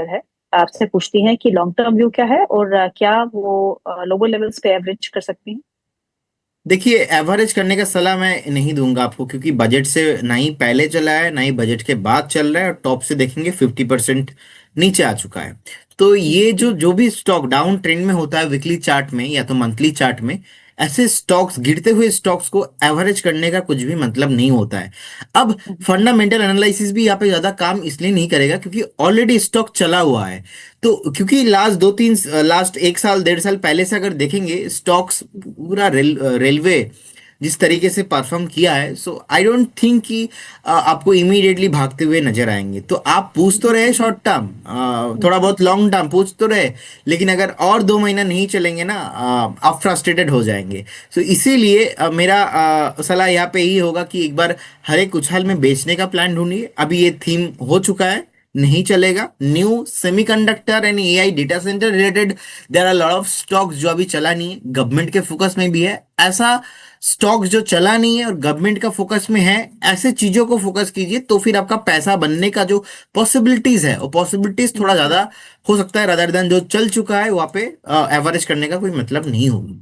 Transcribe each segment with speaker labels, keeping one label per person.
Speaker 1: है, आपसे पूछती हैं कि लॉन्ग टर्म व्यू क्या है और क्या वो लोअर लेवल्स पे एवरेज कर सकती हैं।
Speaker 2: देखिए, एवरेज करने का सलाह मैं नहीं दूंगा आपको, क्योंकि बजट से ना ही पहले चला है ना ही बजट के बाद चल रहा है, और टॉप से देखेंगे 50% नीचे आ चुका है। तो ये जो जो भी स्टॉक डाउन ट्रेंड में होता है वीकली चार्ट में या तो मंथली चार्ट में, ऐसे स्टॉक्स, गिरते हुए स्टॉक्स को एवरेज करने का कुछ भी मतलब नहीं होता है। अब फंडामेंटल एनालिसिस भी यहाँ पे ज्यादा काम इसलिए नहीं करेगा क्योंकि ऑलरेडी स्टॉक चला हुआ है। तो क्योंकि लास्ट 1 साल 1.5 साल पहले से अगर देखेंगे स्टॉक्स, पूरा रेलवे जिस तरीके से परफॉर्म किया है, सो आई डोंट थिंक कि आपको इमीडिएटली भागते हुए नजर आएंगे। तो आप पूछ तो रहे शॉर्ट टर्म, थोड़ा बहुत लॉन्ग टर्म पूछ तो रहे, लेकिन अगर और 2 महीना नहीं चलेंगे ना, आप फ्रस्ट्रेटेड हो जाएंगे। सो इसीलिए मेरा सलाह यहाँ पे यही होगा कि एक बार हर एक उछाल में बेचने का प्लान ढूंढिए। अभी ये थीम हो चुका है, नहीं चलेगा। New semiconductor and AI data centre related there are lot of stocks जो अभी चला नहीं है, गवर्नमेंट के फोकस में भी है। ऐसा स्टॉक्स जो चला नहीं है और गवर्नमेंट का फोकस में है, ऐसे चीजों को फोकस कीजिए, तो फिर आपका पैसा बनने का जो पॉसिबिलिटीज है, वो पॉसिबिलिटीज थोड़ा ज्यादा हो सकता है, रादर देन जो चल चुका है वहां पे एवरेज करने का कोई मतलब नहीं होगी।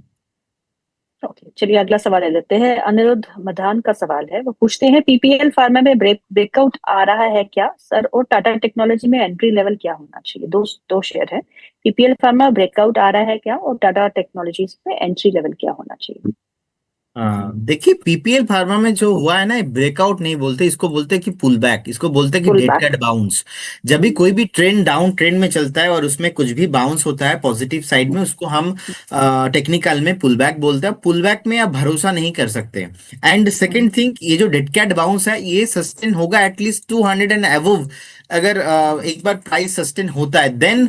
Speaker 1: ओके, चलिए अगला सवाल ले लेते हैं। अनिरुद्ध मधान का सवाल है, वो पूछते हैं पीपीएल फार्मा में ब्रेकआउट आ रहा है क्या सर, और टाटा टेक्नोलॉजी में एंट्री लेवल क्या होना चाहिए। दो दो शेयर है, पीपीएल फार्मा ब्रेकआउट आ रहा है क्या और टाटा टेक्नोलॉजीज में एंट्री लेवल क्या होना चाहिए।
Speaker 2: हाँ, देखिए, पीपीएल फार्मा में जो हुआ है ना, ब्रेकआउट नहीं बोलते इसको, बोलते हैं कि पुल बैक, इसको बोलते हैं कि
Speaker 1: pull
Speaker 2: dead
Speaker 1: back.
Speaker 2: Cat bounce. जब भी कोई भी ट्रेंड डाउन ट्रेंड में चलता है और उसमें कुछ भी बाउंस होता है पॉजिटिव साइड में, उसको हम टेक्निकल में पुल बैक बोलते हैं। पुल बैक में आप भरोसा नहीं कर सकते। एंड सेकेंड थिंग, ये जो डेड कैट बाउंस है ये सस्टेन होगा एटलीस्ट 200 एंड अबव। अगर एक बार प्राइस सस्टेन होता है, then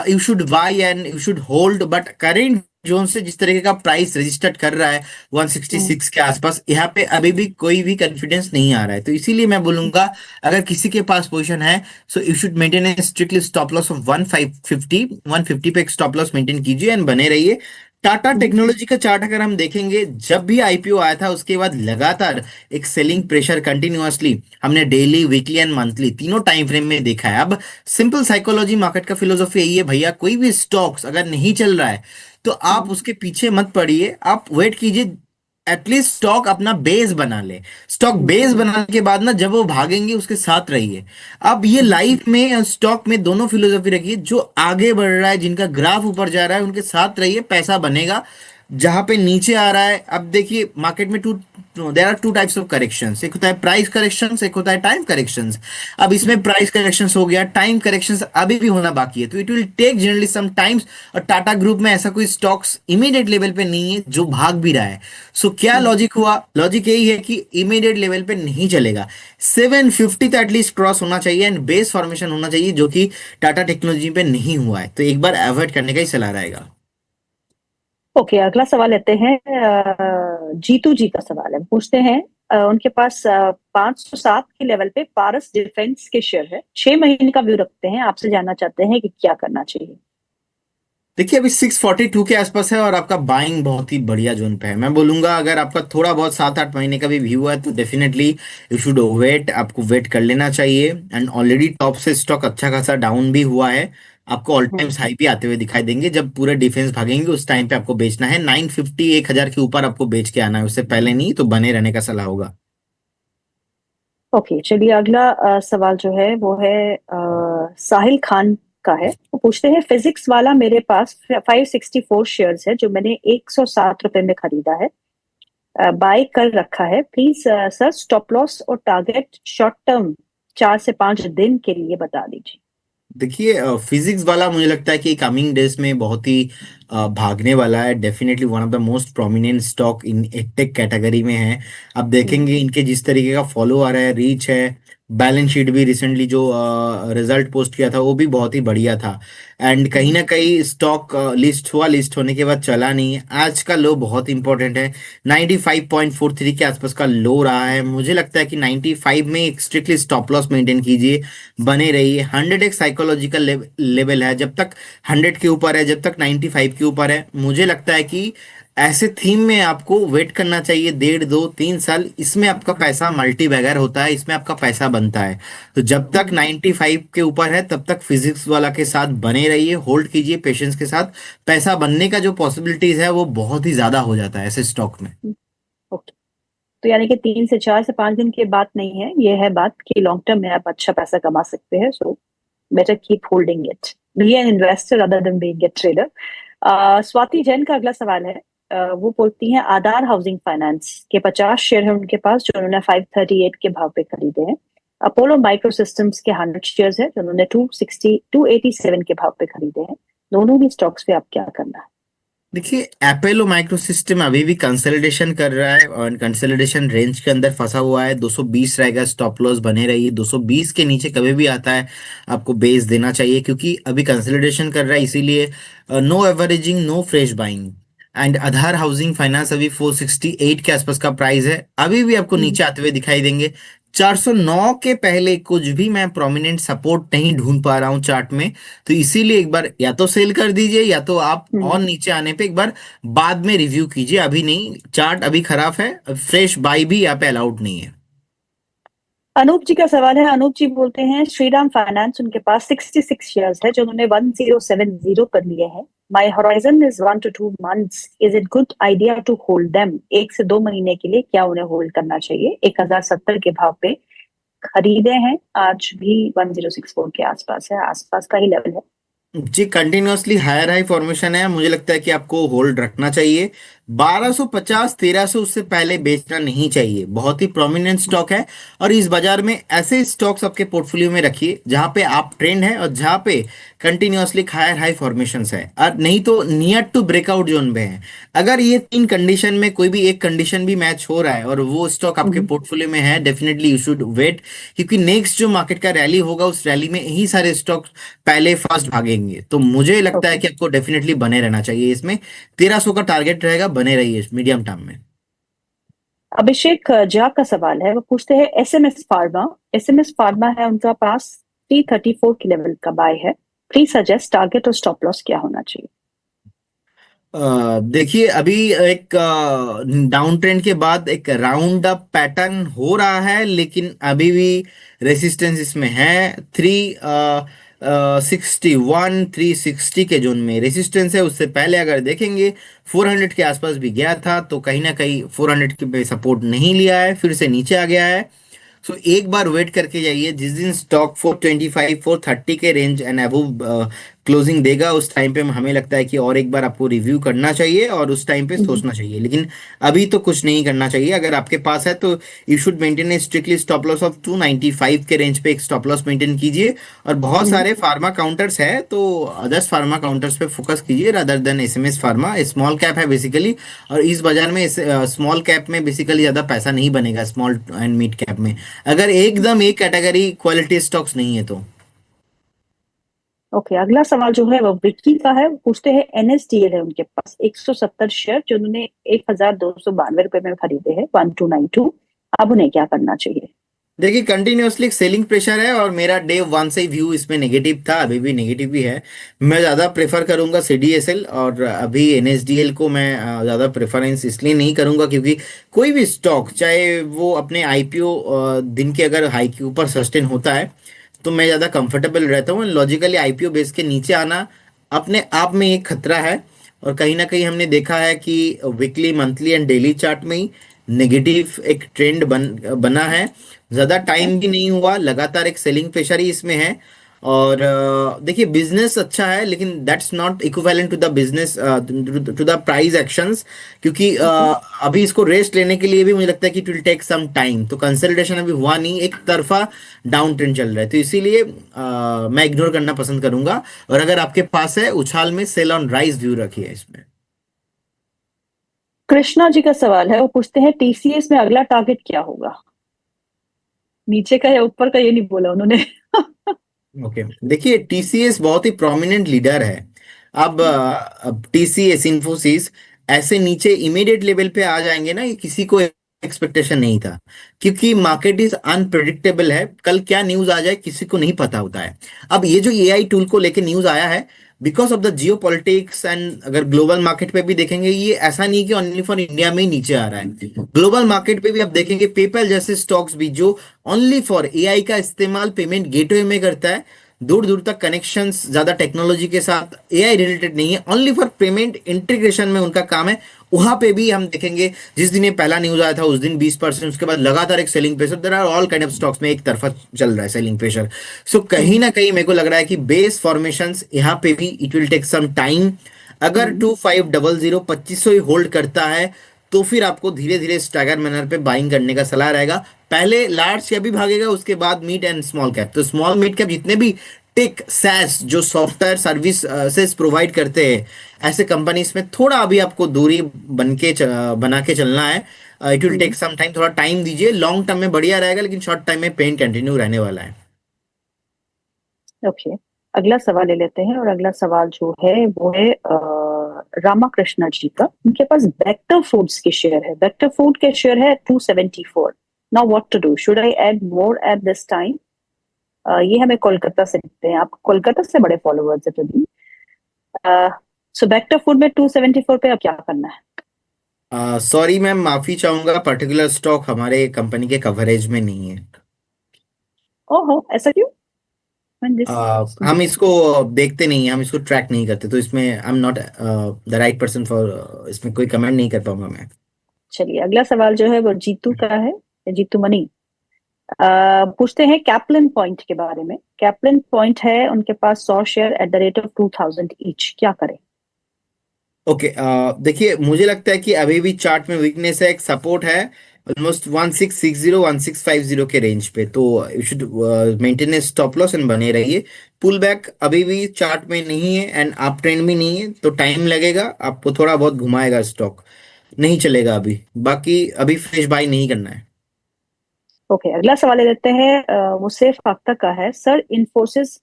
Speaker 2: you should buy and you should hold. But current zone से जिस तरीके का प्राइस रजिस्टर्ड कर रहा है 166 के आसपास, यहाँ पे अभी भी कोई भी कॉन्फिडेंस नहीं आ रहा है। तो इसीलिए मैं बोलूंगा, अगर किसी के पास पोजीशन है, so you should maintain A strictly stop loss of 150। 150 पे एक स्टॉप लॉस मेंटेन कीजिए एंड बने रहिए। टाटा टेक्नोलॉजी का चार्ट अगर हम देखेंगे, जब भी आईपीओ आया था उसके बाद लगातार एक सेलिंग प्रेशर कंटिन्यूअसली हमने डेली, वीकली एंड मंथली तीनों टाइम फ्रेम में देखा है। अब सिंपल साइकोलॉजी, मार्केट का फिलोसॉफी यही है भैया, कोई भी स्टॉक्स अगर नहीं चल रहा है तो आप उसके पीछे मत पड़िए, आप वेट कीजिए। एटलीस्ट स्टॉक अपना बेस बना ले। स्टॉक बेस बनाने के बाद ना, जब वो भागेंगे उसके साथ रहिए। अब ये लाइफ में और स्टॉक में दोनों फिलोसॉफी रखिए, जो आगे बढ़ रहा है, जिनका ग्राफ ऊपर जा रहा है, उनके साथ रहिए, पैसा बनेगा। जहां पे नीचे आ रहा है, अब देखिए मार्केट में there are two types of corrections, एक होता है प्राइस करेक्शंस, एक होता है टाइम करेक्शंस। अब इसमें प्राइस करेक्शंस हो गया, टाइम करेक्शंस अभी भी होना बाकी है, तो it will take generally some times. और टाटा ग्रुप में ऐसा कोई स्टॉक्स इमीडिएट लेवल पे नहीं है जो भाग भी रहा है। सो क्या लॉजिक हुआ? लॉजिक यही है कि इमीडिएट लेवल पे नहीं चलेगा। 750 तो एटलीस्ट क्रॉस होना चाहिए एंड बेस फॉर्मेशन होना चाहिए, जो कि टाटा टेक्नोलॉजी पे नहीं हुआ है। तो एक बार अवॉइड करने का ही सलाह रहेगा।
Speaker 1: ओके, अगला सवाल लेते हैं। जीतू जी का सवाल है, पूछते हैं उनके पास 507 के लेवल पे पारस डिफेंस के शेयर है, 6 महीने का व्यू रखते हैं, आपसे जानना चाहते हैं कि क्या करना चाहिए।
Speaker 2: देखिए, अभी 642 के आसपास है और आपका बाइंग बहुत ही बढ़िया जोन पे है। मैं बोलूंगा अगर आपका थोड़ा बहुत 7-8 महीने का भी व्यू है तो डेफिनेटली यू शुड वेट, आपको वेट कर लेना चाहिए। एंड ऑलरेडी टॉप से स्टॉक अच्छा खासा डाउन भी हुआ है। आपको ऑल टाइम हाई भी आते हुए दिखाई देंगे। जब पूरे डिफेंस भागेंगे उस टाइम पे आपको बेचना है। 950, 1000 के ऊपर आपको बेच के आना है, उससे पहले नहीं, तो बने रहने का सलाह होगा।
Speaker 1: ओके, चलिए अगला सवाल जो है वो है साहिल खान का है। वो पूछते हैं फिजिक्स वाला मेरे पास 564 शेयर्स है जो मैंने 107 रुपए में खरीदा है, बाय कर रखा है। प्लीज सर स्टॉप लॉस और टारगेट शॉर्ट टर्म 4 से 5 दिन के लिए बता दीजिए।
Speaker 2: देखिए, फिजिक्स वाला मुझे लगता है कि कमिंग डेज में बहुत ही भागने वाला है। Definitely one of the most prominent stock in edtech category में है। अब देखेंगे इनके जिस तरीके का फॉलो आ रहा है, रीच है, बैलेंस शीट भी रिसेंटली जो रिजल्ट पोस्ट किया था वो भी बहुत ही बढ़िया था। एंड कहीं ना कहीं स्टॉक लिस्ट हुआ, लिस्ट होने के बाद चला नहीं है। आज का लो बहुत इंपॉर्टेंट है, 95.43 के आसपास का लो रहा है। मुझे लगता है कि 95 में एक स्ट्रिक्टली स्टॉप लॉस मेंटेन कीजिए, बने रहिए। 100 एक साइकोलॉजिकल लेवल है, जब तक 100 के ऊपर है, जब तक 95 के ऊपर है, मुझे लगता है कि ऐसे थीम में आपको वेट करना चाहिए 1.5 2 3 साल, इसमें आपका पैसा मल्टी बैगर होता है, इसमें आपका पैसा बनता है। तो जब तक 95 के ऊपर है तब तक फिजिक्स वाला के साथ बने रहिए, होल्ड कीजिए पेशेंस के साथ। पैसा बनने का जो पॉसिबिलिटीज है वो बहुत ही ज्यादा हो जाता है ऐसे स्टॉक में।
Speaker 1: ओके, तो यानी कि 3 से 4 से 5 दिन की बात नहीं है, ये है बात कि लॉन्ग टर्म में आप अच्छा पैसा कमा सकते हैं। So better keep holding it, be an investor other than being a trader. Swati Jain का अगला सवाल है। वो बोलती हैं आधार हाउसिंग फाइनेंस के 50 शेयर है उनके पास, जो उन्होंने 538 के भाव पे खरीदे हैं। अपोलो माइक्रो सिस्टम्स के 100 शेयर्स है, जो उन्होंने 287 के भाव पे खरीदे हैं। दोनों ही स्टॉक्स पे आप क्या करना है?
Speaker 2: देखिए, एपोलो माइक्रो सिस्टम अभी भी कंसोलिडेशन कर रहा है और कंसोलिडेशन रेंज के अंदर फंसा हुआ है। 220 रहेगा, स्टॉप लॉस बने रहिए। 220 के नीचे कभी भी आता है आपको बेस देना चाहिए, क्योंकि अभी कंसोलिडेशन कर रहा है, इसीलिए no averaging, no fresh buying. And Aadhaar housing finance अभी 468 के आसपास का प्राइस है, अभी भी आपको
Speaker 1: हम्म,
Speaker 2: नीचे आते हुए दिखाई देंगे। 409 के पहले कुछ भी मैं प्रोमिनेंट सपोर्ट नहीं ढूंढ पा रहा हूँ चार्ट में। तो इसीलिए एक बार या तो सेल कर दीजिए, या तो आप
Speaker 1: हम्म।
Speaker 2: और नीचे आने पे एक बार बाद में रिव्यू कीजिए, अभी नहीं। चार्ट अभी खराब है, फ्रेश बाई भी यहाँ पे अलाउड नहीं है।
Speaker 1: अनूप जी का सवाल है। अनूप जी बोलते हैं श्रीराम फाइनेंस उनके पास 66 शेयर्स है, जो उन्होंने 1070 पर लिए हैं। My horizon is 1 to 2 months, is it good idea to hold them? 1 से 2 महीने के लिए क्या उन्हें होल्ड करना चाहिए? 1070 के भाव पे खरीदे हैं, आज भी 1064 के आसपास है, आसपास का ही लेवल है।
Speaker 2: जी, कंटिन्यूअसली हायर हाई फॉर्मेशन है, मुझे लगता है कि आपको होल्ड रखना चाहिए। 1250 1300 उससे पहले बेचना नहीं चाहिए, बहुत ही प्रोमिनेंट स्टॉक है। और इस बाजार में ऐसे स्टॉक्स आपके पोर्टफोलियो में रखिए जहां पे आप ट्रेंड है और जहां पे कंटिन्यूअसली हायर हाई फॉर्मेशंस है, और नहीं तो नियर टू ब्रेकआउट जोन में है। अगर ये 3 कंडीशन में कोई भी एक कंडीशन भी मैच हो रहा है और वो स्टॉक आपके
Speaker 1: हम्म,
Speaker 2: पोर्टफोलियो में है, डेफिनेटली यू शुड वेट, क्योंकि नेक्स्ट जो मार्केट का रैली होगा उस रैली में यही सारे स्टॉक पहले फास्ट भागेंगे। तो मुझे लगता है
Speaker 1: ओके।
Speaker 2: कि आपको डेफिनेटली बने रहना चाहिए इसमें। 1300 का टारगेट रहेगा, बने रहिए मीडियम टर्म में।
Speaker 1: अभिषेक झा का सवाल है। वो पूछते हैं एसएमएस फार्मा। एसएमएस फार्मा है उनका पास, 334 के लेवल का बाय है। प्लीज सजेस्ट टारगेट और स्टॉप लॉस क्या होना चाहिए?
Speaker 2: देखिए, अभी एक डाउन ट्रेंड के बाद एक राउंड अप पैटर्न हो रहा है, लेकिन अभी भी रेसिस्टेंस इसमें है। 361 360 के जोन में रेसिस्टेंस है। उससे पहले अगर देखेंगे 400 के आसपास भी गया था, तो कहीं ना कहीं 400 के पे सपोर्ट नहीं लिया है, फिर से नीचे आ गया है। सो एक बार वेट करके जाइए, जिस दिन स्टॉक 425 430 के रेंज एंड अबव क्लोजिंग देगा, उस टाइम पे हमें लगता है कि और एक बार आपको रिव्यू करना चाहिए और उस टाइम पे
Speaker 1: हम्म,
Speaker 2: सोचना चाहिए। लेकिन अभी तो कुछ नहीं करना चाहिए। अगर आपके पास है तो you should maintain A strictly stop loss of 295 के रेंज पे एक स्टॉप लॉस मेंटेन कीजिए। और बहुत
Speaker 1: हम्म।
Speaker 2: सारे फार्मा काउंटर्स है, तो अदर्स फार्मा काउंटर्स पे फोकस कीजिए rather than SMS pharma. Small cap है बेसिकली, और इस बाजार में स्मॉल कैप में बेसिकली ज्यादा पैसा नहीं बनेगा, स्मॉल एंड मिड कैप में, अगर एकदम एक कैटेगरी क्वालिटी स्टॉक्स नहीं है तो।
Speaker 1: ओके, अगला सवाल जो है वो विक्की का है। वो पूछते हैं एनएसडीएल है उनके पास 170 शेयर, जो उन्होंने 1292 रुपए में खरीदे हैं, 1292। अब उन्हें क्या करना चाहिए?
Speaker 2: देखिए, कंटिन्यूअसली सेलिंग प्रेशर है और मेरा डे वन से व्यू इसमें नेगेटिव था, अभी भी नेगेटिव ही है। मैं ज़्यादा प्रेफर करूंगा सीडीएसएल, और अभी एनएसडीएल को मैं ज़्यादा प्रेफरेंस इसलिए नहीं करूंगा क्योंकि कोई भी स्टॉक, चाहे वो अपने आईपीओ दिन के अगर हाई के ऊपर सस्टेन होता है, तो मैं ज़्यादा कंफर्टेबल रहता हूँ। लॉजिकली आईपीओ बेस के नीचे आना अपने आप में एक खतरा है। और कहीं ना कहीं हमने देखा है कि weekly, monthly and daily chart में ही नेगेटिव एक ट्रेंड बना है। ज़्यादा
Speaker 1: है?
Speaker 2: टाइम भी नहीं हुआ, लगातार एक सेलिंग प्रेशर ही इसमें है। और देखिए, बिजनेस अच्छा है, लेकिन that's not equivalent to the business, to the price actions. क्योंकि
Speaker 1: ओके।
Speaker 2: अभी इसको रेस्ट लेने के लिए भी मुझे लगता है कि it will take some time. तो कंसोलिडेशन अभी हुआ नहीं, एक तरफा डाउन ट्रेंड चल रहा है, तो इसीलिए मैं इग्नोर करना पसंद करूंगा। और अगर आपके पास है, उछाल में सेल ऑन राइज व्यू रखिए इसमें।
Speaker 1: कृष्णा जी का सवाल है। वो पूछते हैं टीसीएस में अगला टारगेट क्या होगा? नीचे का या ऊपर का ये नहीं बोला उन्होंने।
Speaker 2: ओके, देखिए, टीसीएस बहुत ही प्रोमिनेंट लीडर है। अब टीसीएस, इन्फोसिस ऐसे नीचे इमीडिएट लेवल पे आ जाएंगे ना, ये किसी को एक्सपेक्टेशन नहीं था, क्योंकि मार्केट इज अनप्रिडिक्टेबल है, कल क्या न्यूज आ जाए किसी को नहीं पता होता है। अब ये जो एआई टूल को लेके न्यूज आया है, because of the Jio politics, and अगर ग्लोबल मार्केट पे भी देखेंगे, ये ऐसा नहीं कि ओनली फॉर इंडिया में ही नीचे आ रहा है, ग्लोबल मार्केट पे भी आप देखेंगे पेपल जैसे स्टॉक्स भी जो ओनली फॉर एआई का इस्तेमाल पेमेंट गेटवे में करता है, दूर दूर तक कनेक्शंस ज्यादा टेक्नोलॉजी के साथ एआई रिलेटेड नहीं है, ओनली फॉर पेमेंट इंटीग्रेशन में उनका काम है, वहां पे भी हम देखेंगे जिस दिन ये पहला न्यूज आया था उस दिन 20%, उसके बाद लगातार एक selling pressure, there are all kind of stocks में एक तरफा चल रहा है सेलिंग प्रेशर। सो कहीं
Speaker 1: हम्म।
Speaker 2: ना कहीं मेरे को लग रहा है कि बेस फॉर्मेशंस यहाँ पे भी it will take some time. अगर
Speaker 1: हम्म।
Speaker 2: 2500 2500 ही होल्ड करता है, तो फिर आपको धीरे धीरे स्टैगर मैनर पे बाइंग करने का सलाह रहेगा। पहले लार्ज कैप भी भागेगा, उसके बाद मिड एंड स्मॉल कैप। तो स्मॉल मिड कैप जितने भी टेक सैस जो सॉफ्टवेयर सर्विस प्रोवाइड करते हैं, ऐसे कंपनीज में थोड़ा अभी आपको दूरी बना के चलना है। It will
Speaker 1: hmm.
Speaker 2: Take some time, थोड़ा टाइम दीजिए, लॉन्ग टर्म में बढ़िया रहेगा, लेकिन शॉर्ट टाइम में पेन कंटिन्यू रहने वाला है।
Speaker 1: ओके, अगला सवाल ले लेते हैं। और अगला सवाल जो है वो है रामाकृष्णा जी का। उनके पास बेक्टर फूड्स के शेयर है। बेक्टर फूड के शेयर है 274। Now what to do, should I add more at this time? ये हमें कोलकाता से लिखते हैं। आप कोलकाता से बड़े फॉलोअर्स है प्रदीप। सो बेक्टर फूड में 274 पे अब क्या करना है?
Speaker 2: सॉरी मैम, माफी चाहूंगा, पर्टिकुलर स्टॉक हमारे कंपनी के कवरेज में नहीं है।
Speaker 1: ओहो, ऐसा क्यों? When this
Speaker 2: हम इसको देखते नहीं हैं, हम इसको ट्रैक नहीं करते, तो इसमें I am not the right person for, इसमें कोई कमेंट नहीं कर पाऊंगा मैं।
Speaker 1: चलिए, अगला सवाल जो है वो जीतू का है, जीतू मनी। पूछते हैं कैप्लन पॉइंट के बारे में। कैप्लन पॉइंट है उनके पास 100 share at the rate of 2000 each, क्या करें?
Speaker 2: ओके, देखिए मुझे लगता है कि अभी भी चार्ट में वीकनेस है, एक सपोर्ट है ऑलमोस्ट 1660 1650 के रेंज पे, तो you should maintain A stop loss and बने रहिए। पुल बैक अभी भी चार्ट में नहीं है एंड अप ट्रेंड भी नहीं है, तो टाइम लगेगा, आपको थोड़ा बहुत घुमाएगा स्टॉक, नहीं चलेगा अभी। बाकी अभी फ्रेश बाई नहीं करना है।
Speaker 1: ओके, अगला सवाल ले लेते हैं। वो सिर्फ अख्तर का है। सर, इन्फोसिस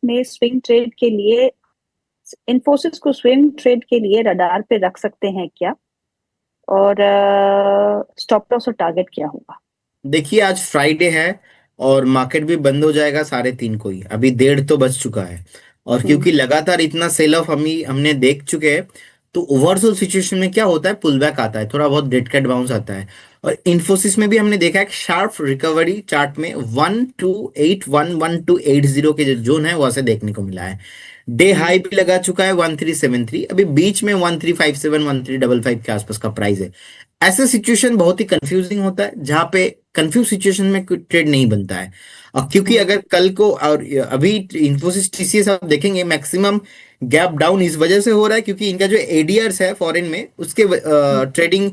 Speaker 1: को स्विंग ट्रेड के लिए रडार पे रख सकते हैं क्या? और स्टॉप लॉस और टारगेट क्या होगा?
Speaker 2: देखिए आज फ्राइडे है और मार्केट भी बंद हो जाएगा 3:30 को ही, अभी 1:30 तो बज चुका है, और
Speaker 1: हम्म।
Speaker 2: क्योंकि लगातार इतना सेल ऑफ हमने देख चुके हैं, तो ओवरसोल्ड सिचुएशन में क्या होता है, पुल बैक आता है, थोड़ा बहुत डेड कैट बाउंस आता है। और इन्फोसिस में भी हमने देखा है शार्प रिकवरी चार्ट में 1281 1280 के जो जोन है वहां से देखने को मिला है। डे
Speaker 1: हम्म।
Speaker 2: हाई भी लगा चुका है 1373, अभी बीच में 1357 1355 के आसपास का प्राइस है। ऐसा सिचुएशन बहुत ही कंफ्यूजिंग होता है, जहां पे कंफ्यूज सिचुएशन में कोई ट्रेड नहीं बनता है। और क्योंकि
Speaker 1: हम्म।
Speaker 2: अगर कल को, और अभी इन्फोसिस टीसीएस आप देखेंगे मैक्सिमम गैप डाउन इस वजह से हो रहा है, क्योंकि इनका जो एडीआर्स है फॉरेन में, उसके
Speaker 1: हम्म।
Speaker 2: ट्रेडिंग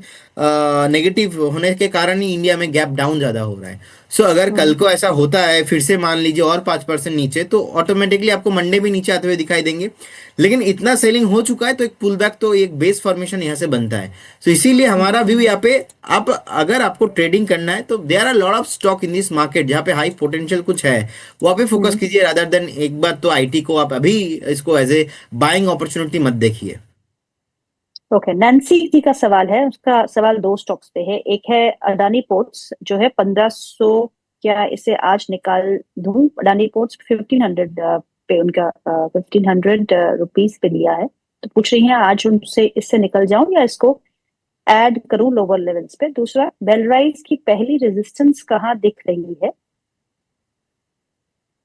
Speaker 2: नेगेटिव होने के कारण ही इंडिया में गैप डाउन ज्यादा हो रहा है। सो अगर कल
Speaker 1: हम्म।
Speaker 2: को ऐसा होता है फिर से, मान लीजिए और 5% नीचे, तो ऑटोमेटिकली आपको मंडे भी नीचे आते हुए दिखाई देंगे। लेकिन इतना सेलिंग हो चुका है, तो एक पुल बैक, तो एक बेस फॉर्मेशन यहाँ से बनता है। तो इसीलिए
Speaker 1: हम्म।
Speaker 2: हमारा व्यू यहाँ पे, आप अगर आपको ट्रेडिंग करना है तो there are lot of stock in this market जहाँ पे हाई पोटेंशियल कुछ है, वहाँ पे फोकस
Speaker 1: हम्म।
Speaker 2: कीजिए, रादर देन एक बार तो आईटी को आप अभी इसको एज ए बाइंग अपॉर्चुनिटी मत देखिए।
Speaker 1: ओके, नैन्सी जी का सवाल है। उसका सवाल दो स्टॉक्स पे है। एक है अडानी पोर्ट्स जो है 1500। क्या इसे आज निकाल दूं? अडानी पोर्ट्स 1500 पे, उनका 1500 रुपीज पे लिया है। तो पूछ रही हैं आज उनसे इससे निकल जाऊं या इसको ऐड करूं लोअर लेवल्स पे। दूसरा, बेलराइज की पहली रेजिस्टेंस कहाँ दिख रही है?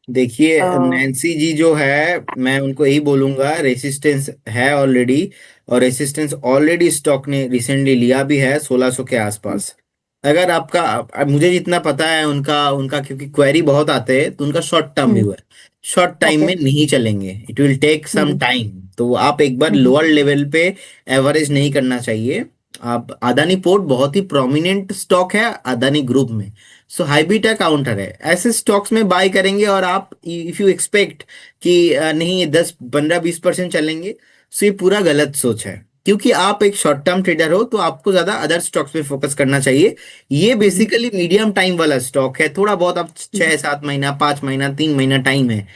Speaker 2: देखिए
Speaker 1: अ,
Speaker 2: नैन्सी जी जो है, मैं उनको यही बोलूंगा, रेसिस्टेंस है ऑलरेडी, और रेसिस्टेंस ऑलरेडी स्टॉक ने रिसेंटली लिया भी है 1600 के आसपास। अगर आपका, अब मुझे जितना पता है उनका उनका क्योंकि क्वेरी बहुत आते हैं, तो उनका शॉर्ट टर्म
Speaker 1: हम्म।
Speaker 2: व्यू है, शॉर्ट टाइम
Speaker 1: ओके।
Speaker 2: में नहीं चलेंगे, it will take some
Speaker 1: hmm.
Speaker 2: Time. तो आप एक बार
Speaker 1: हम्म।
Speaker 2: लोअर लेवल पे एवरेज नहीं करना चाहिए। आप, अदानी पोर्ट बहुत ही प्रोमिनेंट स्टॉक है अदानी ग्रुप में, सो हाइबिटा काउंटर है, ऐसे स्टॉक्स में बाय करेंगे, और आप इफ यू एक्सपेक्ट कि नहीं ये 10 15 20% चलेंगे, सो ये पूरा गलत सोच है। क्योंकि आप एक शॉर्ट टर्म ट्रेडर हो, तो आपको ज्यादा अदर स्टॉक्स पे फोकस करना चाहिए। ये
Speaker 1: हम्म।
Speaker 2: बेसिकली मीडियम टाइम वाला स्टॉक है, थोड़ा बहुत आप
Speaker 1: हम्म।
Speaker 2: 6 7 महीना 5 महीना 3 महीना टाइम है,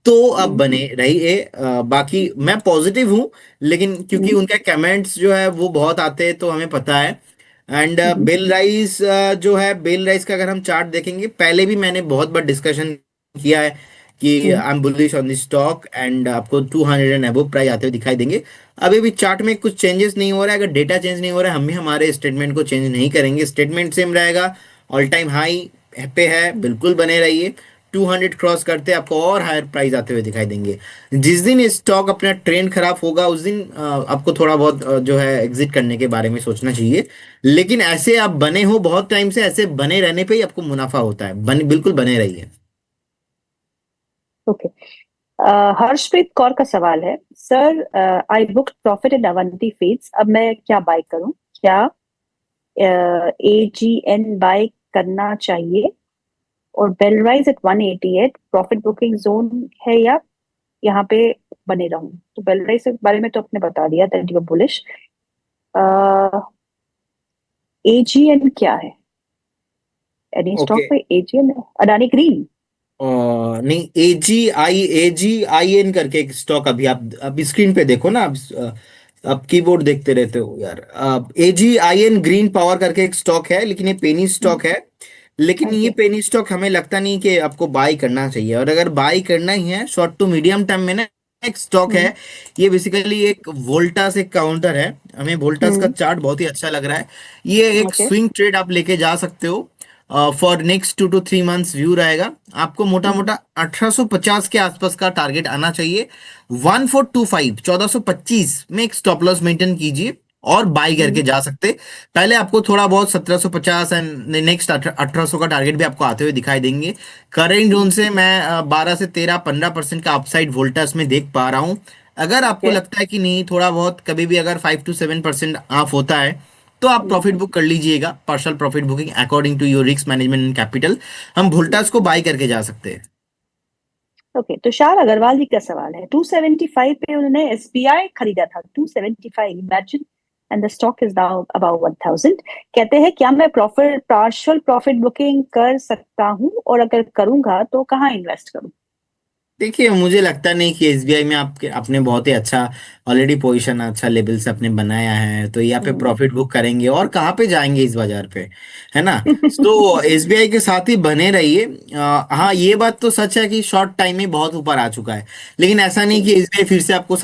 Speaker 2: तो आप
Speaker 1: हम्म।
Speaker 2: बने रहिए। बाकी मैं पॉजिटिव हूँ, लेकिन क्योंकि
Speaker 1: हम्म।
Speaker 2: उनके कमेंट्स जो है वो बहुत आते हैं, तो हमें पता है। एंड
Speaker 1: हम्म,
Speaker 2: बेल राइस जो है, बेल राइस का अगर हम चार्ट देखेंगे, पहले भी मैंने बहुत बार डिस्कशन किया है कि
Speaker 1: hmm,
Speaker 2: I am bullish on the stock, and आपको 200 एंड अबव प्राइस आते हुए दिखाई देंगे। अभी भी चार्ट में कुछ चेंजेस नहीं हो रहा है, अगर डेटा चेंज नहीं हो रहा है, हम भी हमारे स्टेटमेंट को चेंज नहीं करेंगे, स्टेटमेंट सेम रहेगा। ऑल टाइम हाई पे है, बिल्कुल बने रहिए। 200 क्रॉस करते आपको और हायर प्राइस आते हुए दिखाई देंगे। जिस दिन स्टॉक अपना ट्रेंड खराब होगा, उस दिन आपको थोड़ा बहुत जो है एग्जिट करने के बारे में सोचना चाहिए। लेकिन ऐसे आप बने हो बहुत टाइम से, ऐसे बने रहने पे ही आपको मुनाफा होता है, बिल्कुल बने रहिए।
Speaker 1: ओके। हर्षप्रीत कौर का सवाल है, sir I booked profit in Avanti feeds, अब मैं क्या बाय करूं? क्या एजीएन बाय करना चाहिए? और Belrise eight 188 profit booking zone है या यहाँ पे बने रहूं? तो बेलराइज के बारे में तो आपने बता दिया that you are bullish. AGN क्या है? Any
Speaker 2: okay.
Speaker 1: स्टॉक पे एजीएन है? अडानी ग्रीन?
Speaker 2: नहीं, AGIN करके एक स्टॉक, अभी आप अभी स्क्रीन पे देखो ना, आप कीबोर्ड देखते रहते हो यार। AGIN ग्रीन पावर करके एक स्टॉक है, लेकिन ये पेनी स्टॉक है। लेकिन ये
Speaker 1: ओके।
Speaker 2: पेनी स्टॉक हमें लगता नहीं कि आपको बाय करना चाहिए, और अगर बाय करना ही है शॉर्ट टू मीडियम टर्म में ना, एक स्टॉक
Speaker 1: हम्म।
Speaker 2: है। ये बेसिकली एक वोल्टास एक काउंटर है, हमें वोल्टास का
Speaker 1: हम्म।
Speaker 2: चार्ट बहुत ही अच्छा लग रहा है। ये एक
Speaker 1: ओके।
Speaker 2: स्विंग ट्रेड आप लेके जा सकते हो, for next 2 to 3 months view रहेगा। आपको मोटा
Speaker 1: हम्म।
Speaker 2: मोटा 1850 के आसपास का टारगेट आना चाहिए। 1425, 1425 में एक स्टॉप लॉस मेंटेन कीजिए और बाई करके
Speaker 1: हम्म।
Speaker 2: जा सकते। पहले आपको थोड़ा बहुत 1750 एंड नेक्स्ट 1800 का टारगेट भी आपको आते हुए दिखाई देंगे। करेंट जोन से मैं 12 से 13 15% का अपसाइड वोल्टस में देख पा रहा हूँ। अगर आपको
Speaker 1: ओके।
Speaker 2: लगता है कि नहीं, थोड़ा बहुत कभी भी अगर 5 to 7% ऑफ होता है, तो आप प्रॉफिट बुक कर लीजिएगा, partial profit booking according to your risk management and capital. हम वोल्टास को बाय करके जा सकते हैं।
Speaker 1: ओके। तुषार अग्रवाल जी का सवाल है, 275 पे उन्होंने एसबीआई खरीदा था, 275, imagine, and the stock is now about 1000। कहते हैं क्या मैं प्रॉफिट पार्शियल प्रॉफिट बुकिंग कर सकता हूँ, और अगर करूंगा तो कहाँ इन्वेस्ट करूँ?
Speaker 2: देखिए, मुझे लगता नहीं कि एसबीआई में आपके आपने बहुत ही अच्छा ऑलरेडी पोजीशन अच्छा लेवल से आपने बनाया है, तो यहाँ पे
Speaker 1: हम्म।
Speaker 2: प्रॉफिट बुक करेंगे और कहाँ पे जाएंगे इस बाजार पे, है ना। तो एसबीआई के साथ ही बने रहिए। हाँ, ये बात तो सच है कि शॉर्ट टाइम में बहुत ऊपर आ चुका है, लेकिन ऐसा नहीं कि एसबीआई फिर से आपको